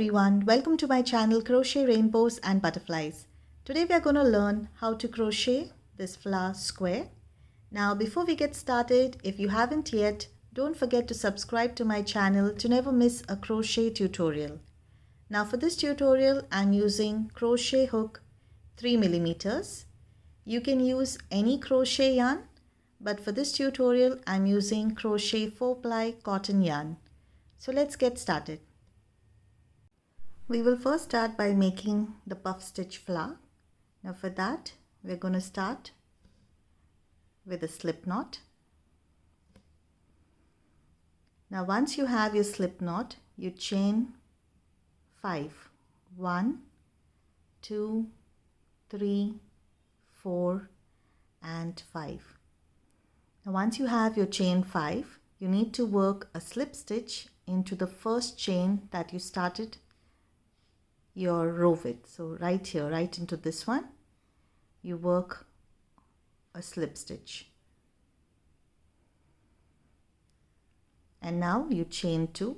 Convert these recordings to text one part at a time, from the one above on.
everyone, welcome to my channel Crochet Rainbows and Butterflies. Today we are going to learn how to crochet this flower square. Now before we get started, if you haven't yet, don't forget to subscribe to my channel to never miss a crochet tutorial. Now for this tutorial I'm using crochet hook 3mm. You can use any crochet yarn, but for this tutorial I'm using crochet 4-ply cotton yarn. So let's get started. We will first start by making the puff stitch flower. Now for that we're going to start with a slip knot. Now once you have your slip knot, you chain 5. 1, 2, 3, 4 and 5. Now once you have your chain 5, you need to work a slip stitch into the first chain that you started your row with. So right here, right into this one, you work a slip stitch, and now you chain 2.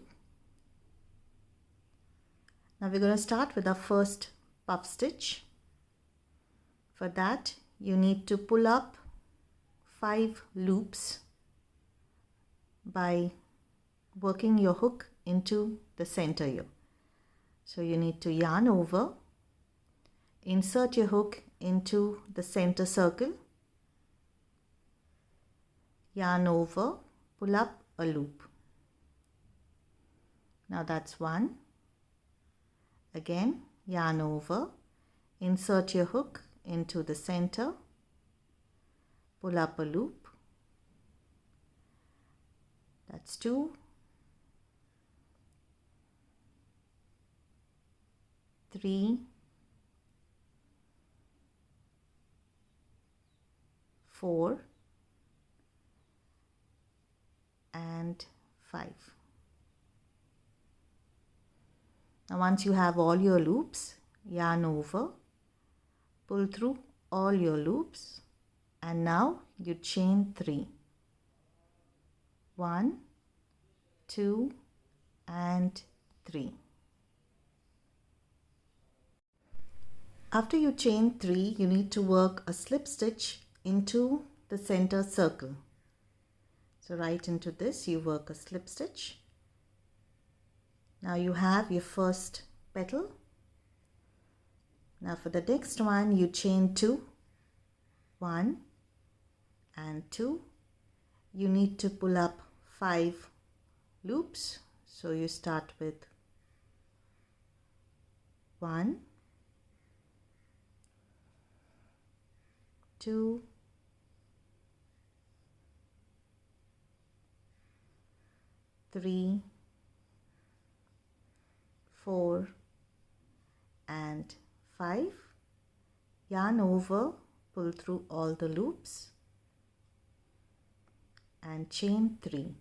Now we're going to start with our first puff stitch. For that you need to pull up 5 loops by working your hook into the center here. So you need to yarn over, insert your hook into the center circle, yarn over, pull up a loop. Now that's 1. Again, yarn over, insert your hook into the center, pull up a loop. That's 2. 3, 4 and 5. Now once you have all your loops, yarn over, pull through all your loops, and now you chain 3. 1, 2 and 3. After you chain 3, you need to work a slip stitch into the center circle. So right into this you work a slip stitch. Now you have your first petal. Now for the next one you chain 2, 1 and 2. You need to pull up 5 loops. So you start with 1, 2, 3, 4 and 5. Yarn over, pull through all the loops and chain 3.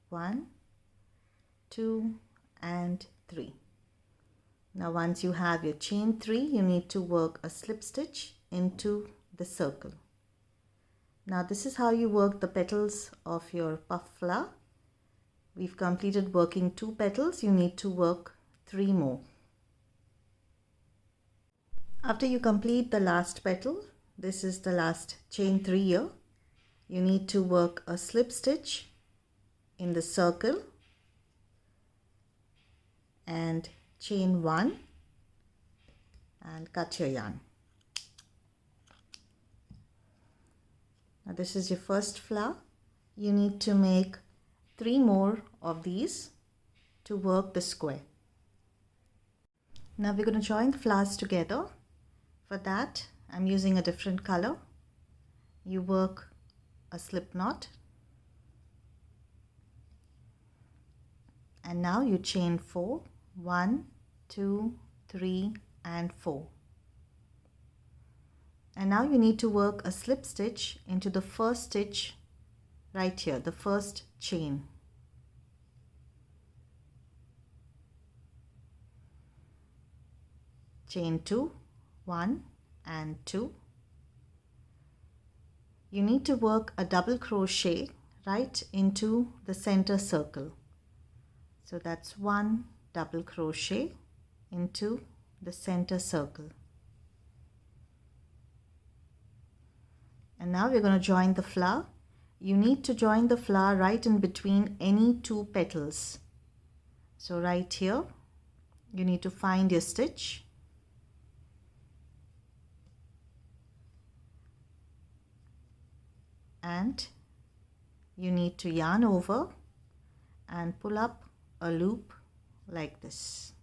1, 2 and 3. Now once you have your chain 3, you need to work a slip stitch into the circle. Now this is how you work the petals of your puff flower. We've completed working 2 petals. You need to work 3 more. After you complete the last petal, this is the last chain 3 here, you need to work a slip stitch in the circle and chain 1 and cut your yarn. Now this is your first flower. You need to make 3 more of these to work the square. Now we're going to join the flowers together. For that I'm using a different color. You work a slip knot and now you chain 4. 1, 2, 3 and 4. And now you need to work a slip stitch into the first stitch right here, the first chain. Chain 2, 1 and 2. You need to work a double crochet right into the center circle. So that's 1 double crochet into the center circle. And now we're going to join the flower. You need to join the flower right in between any two petals. So right here, you need to find your stitch. And you need to yarn over and pull up a loop like this.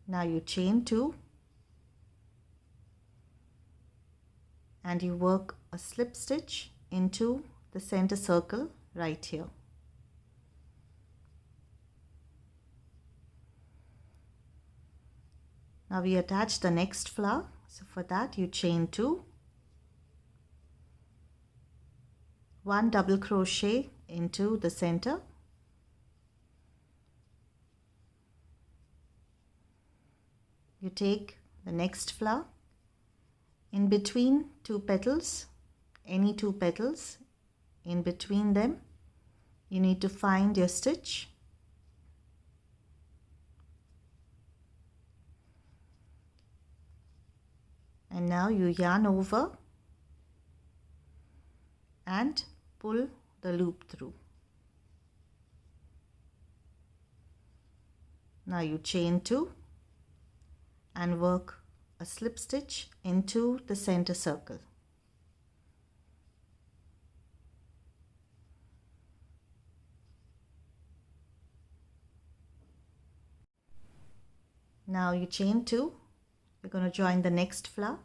Now you chain 2 and you work a slip stitch into the center circle right here. Now we attach the next flower. So for that you chain 2, 1 double crochet into the center, you take the next flower, in between two petals, any two petals, in between them you need to find your stitch. And now you yarn over and pull the loop through. Now you chain 2 and work a slip stitch into the center circle. Now you chain 2, you're going to join the next flower.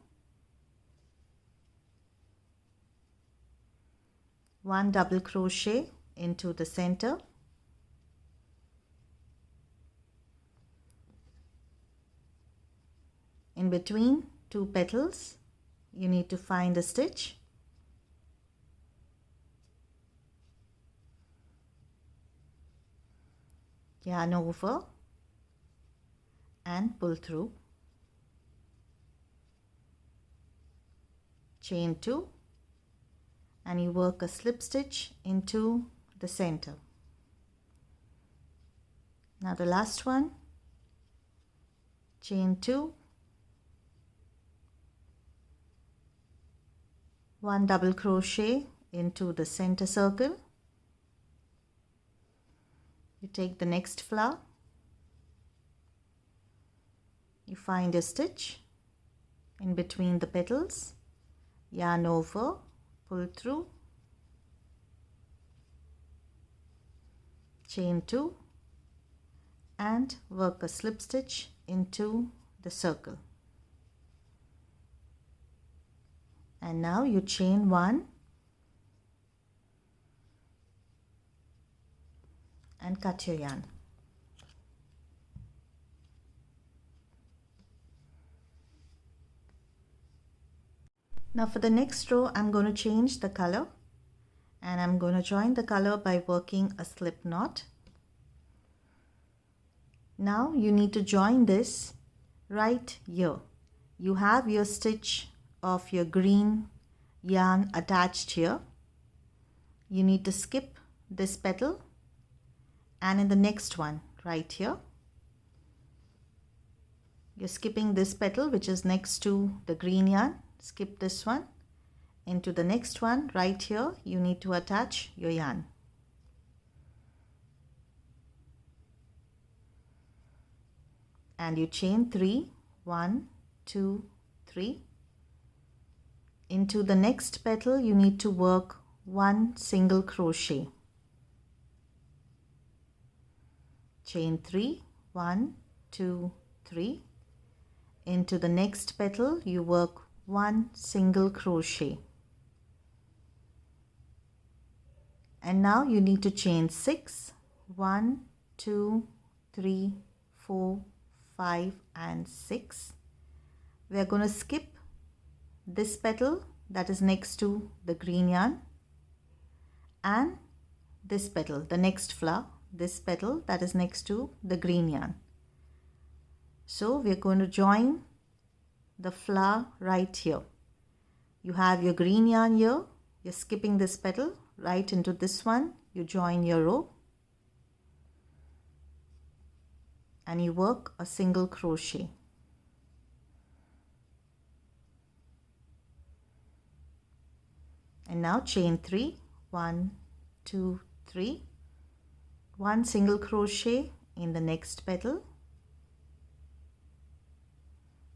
1 double crochet into the center, in between two petals you need to find a stitch, yarn over and pull through, chain 2 and you work a slip stitch into the center. Now the last one, chain 2, 1 double crochet into the center circle, you take the next flower, you find a stitch in between the petals, yarn over, pull through, chain 2 and work a slip stitch into the circle. And now you chain 1 and cut your yarn. Now for the next row I'm going to change the color and I'm going to join the color by working a slip knot. Now you need to join this right here. You have your stitch of your green yarn attached here. You need to skip this petal and in the next one right here you're skipping this petal which is next to the green yarn. Skip this one. Into the next one right here you need to attach your yarn. And you chain 3, 1, 2, 3. Into the next petal you need to work 1 single crochet. Chain 3, 1, 2, 3. Into the next petal you work 1 single crochet. And now you need to chain 6, 1, 2, 3, 4, 5 and 6. We are going to skip this petal that is next to the green yarn and this petal, the next flower, this petal that is next to the green yarn. So we are going to join the flower right here. You have your green yarn here, you're skipping this petal right into this one, you join your row and you work a single crochet. And now chain 3, 1, 2, 3, 1 single crochet in the next petal,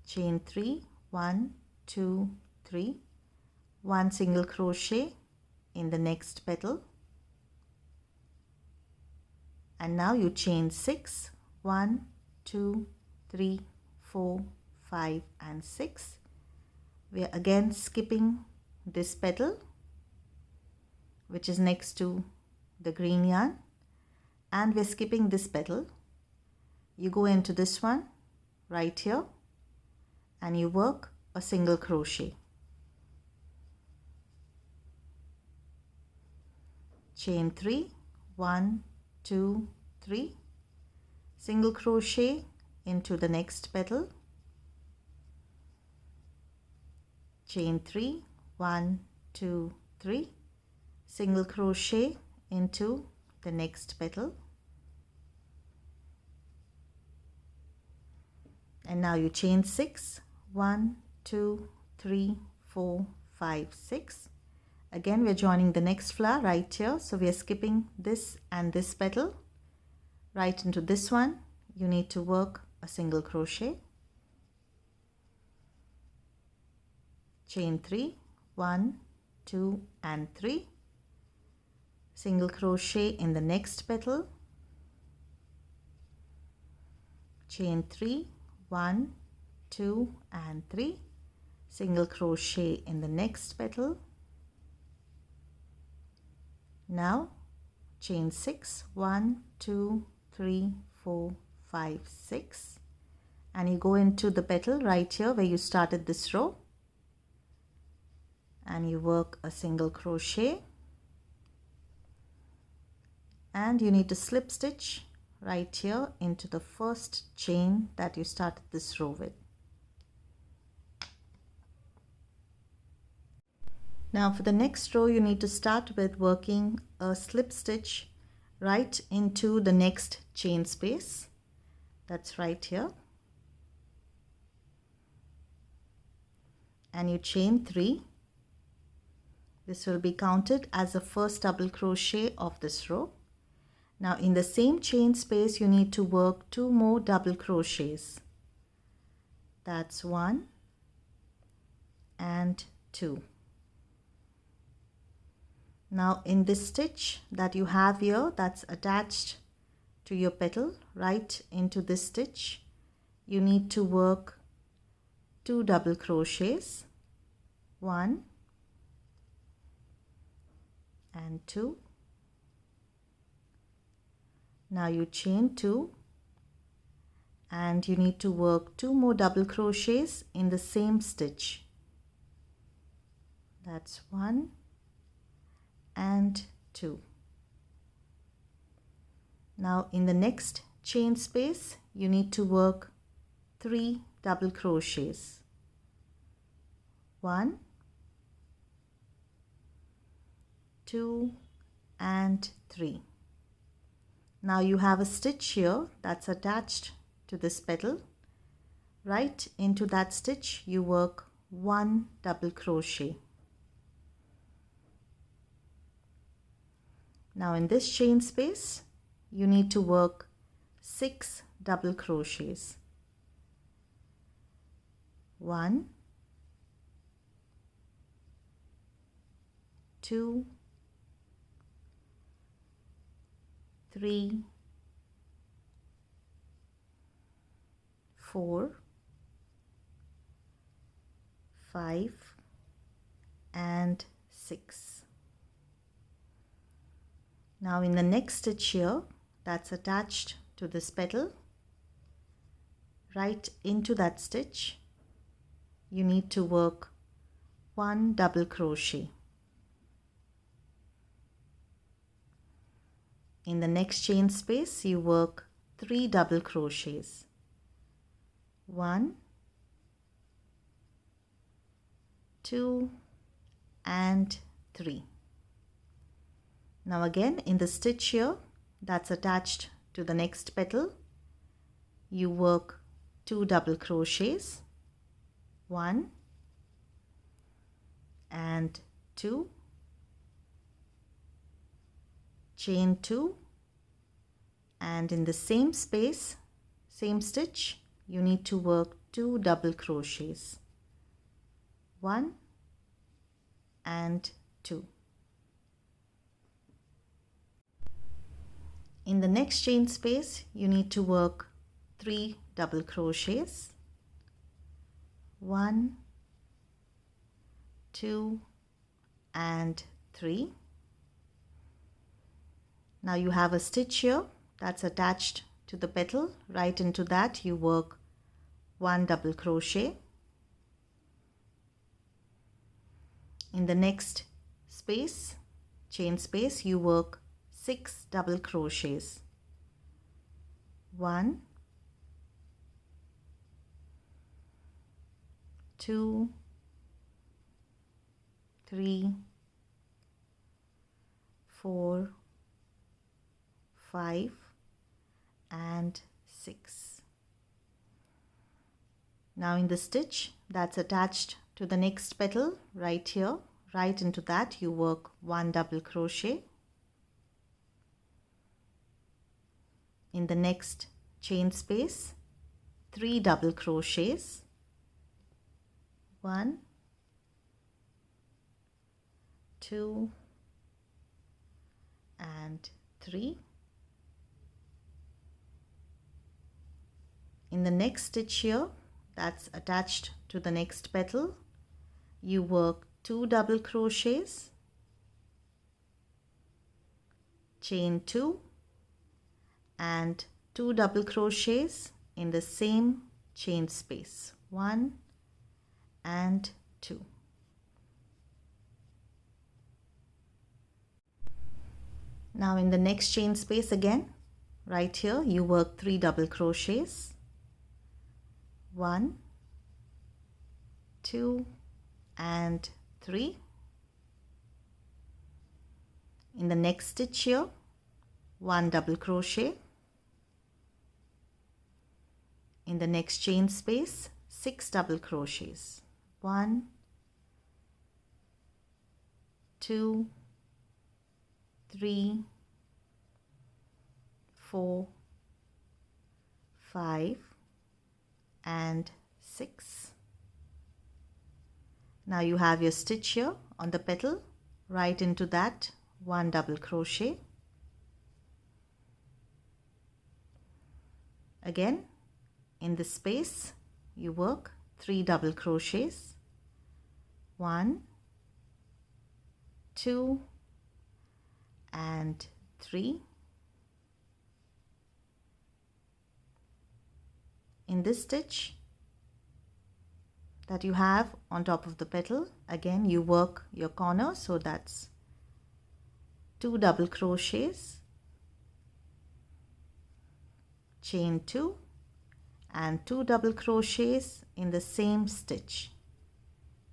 chain 3, 1, 2, 3, 1 single crochet in the next petal, and now you chain 6, 1, 2, 3, 4, 5 and 6. We are again skipping this petal which is next to the green yarn, and we're skipping this petal. You go into this one right here and you work a single crochet. Chain 3, 1, 2, 3, single crochet into the next petal, chain 3, 1, 2, 3, single crochet into the next petal, and now you chain 6, 1, 2, 3, 4, 5, 6. Again we're joining the next flower right here, so we are skipping this and this petal. Right into this one you need to work a single crochet, chain 3, 1, 2 and 3, single crochet in the next petal, chain 3, 1, 2 and 3, single crochet in the next petal. Now chain 6, 1, 2, 3, 4, 5, 6, and you go into the petal right here where you started this row and you work a single crochet, and you need to slip stitch right here into the first chain that you started this row with. Now for the next row you need to start with working a slip stitch right into the next chain space, that's right here, and you chain 3. This will be counted as the first double crochet of this row. Now in the same chain space you need to work 2 more double crochets, that's 1 and 2. Now in this stitch that you have here that's attached to your petal, right into this stitch you need to work 2 double crochets, 1 and 2. Now you chain 2 and you need to work 2 more double crochets in the same stitch, that's 1 and 2. Now in the next chain space you need to work 3 double crochets, 1, 2 and 3. Now you have a stitch here that's attached to this petal. Right into that stitch you work 1 double crochet. Now in this chain space you need to work 6 double crochets, 1, 2, 3, 4, 5 and 6. Now in the next stitch here that's attached to this petal, right into that stitch you need to work 1 double crochet. In the next chain space you work 3 double crochets, 1, 2 and 3. Now again in the stitch here that's attached to the next petal, you work 2 double crochets, 1 and 2, chain 2, and in the same space, same stitch, you need to work 2 double crochets, 1 and 2. In the next chain space, you need to work 3 double crochets, 1, 2 and 3. Now you have a stitch here that's attached to the petal. Right into that you work 1 double crochet. In the next space, chain space, you work 6 double crochets, 1, 2, 3, 4, 5 and 6. Now in the stitch that's attached to the next petal, right here, right into that you work 1 double crochet. In the next chain space, 3 double crochets, 1, 2 and 3. In the next stitch here that's attached to the next petal, you work 2 double crochets, chain 2 and 2 double crochets in the same chain space, 1 and 2. Now in the next chain space again, right here you work 3 double crochets, 1, 2 and 3. In the next stitch here, 1 double crochet. In the next chain space, 6 double crochets, 1, 2, 3, 4, 5 and 6. Now you have your stitch here on the petal. Right into that 1 double crochet. Again in this space you work 3 double crochets, 1, 2 and 3. In this stitch that you have on top of the petal, again you work your corner, so that's 2 double crochets, chain 2 and 2 double crochets in the same stitch,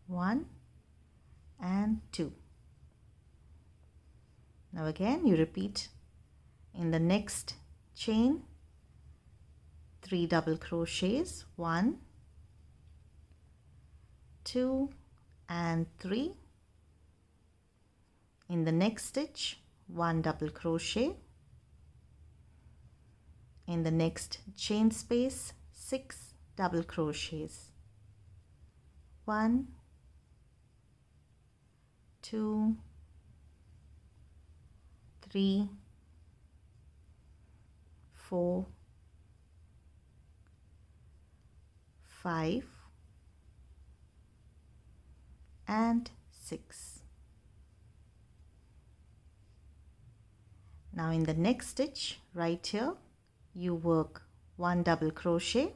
1 and 2. Now again you repeat in the next chain 3 double crochets, 1, 2 and 3. In the next stitch 1 double crochet. In the next chain space 6 double crochets, 1, 2, 3, 4, 5 and 6. Now in the next stitch right here you work 1 double crochet,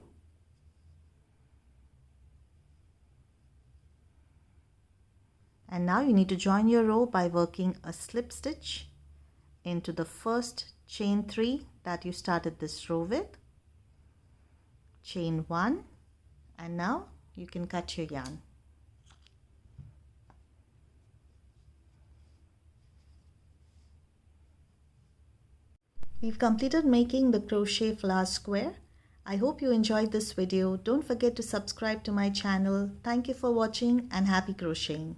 and now you need to join your row by working a slip stitch into the first chain 3 that you started this row with, chain 1, and now you can cut your yarn. We've completed making the crochet flower square. I hope you enjoyed this video. Don't forget to subscribe to my channel. Thank you for watching and happy crocheting.